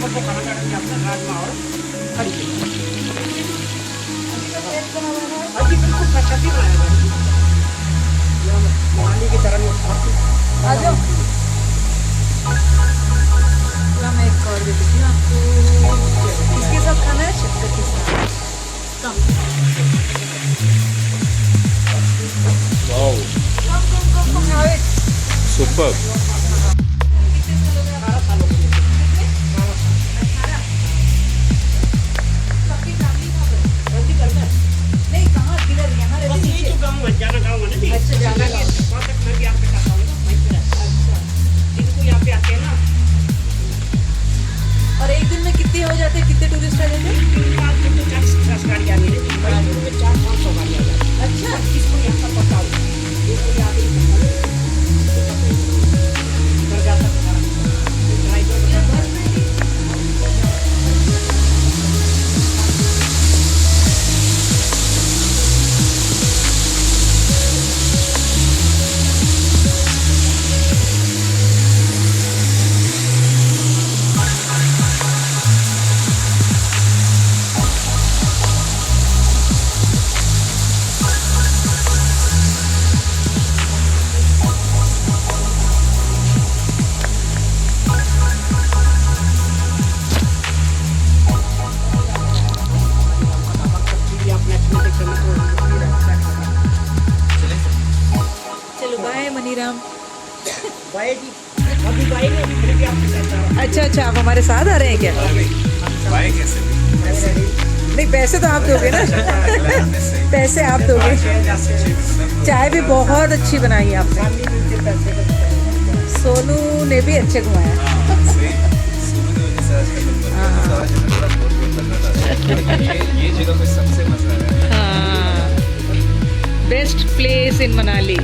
राजमा और हरी अभी बिल्कुल फ्रेश अभी बनाया है मनाली की तरह आ जाओ। मैं एक और दे देती हूँ आपको। इसके साथ खाना है शक्कर के साथ। Wow super. नहीं कहाँ किधर यहाँ रहते नीचे। जाना गाँव में नहीं। अच्छा जाना गाँव। वहाँ तक मैं भी आपके साथ आऊँगा वहीं पे रहता। अच्छा इनको यहाँ पे आते हैं ना। और एक दिन में कितने हो जाते हैं, कितने टूरिस्ट आ जाते हैं? आज तो 40-50 गाड़ियाँ नहीं रहती। 400-500 गाड़ियाँ आ जाती हैं। अच्छा इसको यहाँ का पता हो इसको यहाँ पे कर जाता है चलो बाय मनीराम। बाय जी अभी बाय नहीं अभी फिर भी आपके साथ आ रहा हूँ। अच्छा अच्छा आप हमारे साथ आ रहे हैं क्या? बाय कैसे नहीं पैसे तो आप दोगे ना। पैसे आप दोगे। चाय भी बहुत अच्छी बनाई है आपने। सोनू ने भी अच्छे घुमाया। ये जगह पे सबसे मजा है। हाँ बेस्ट प्लेस इन मनाली।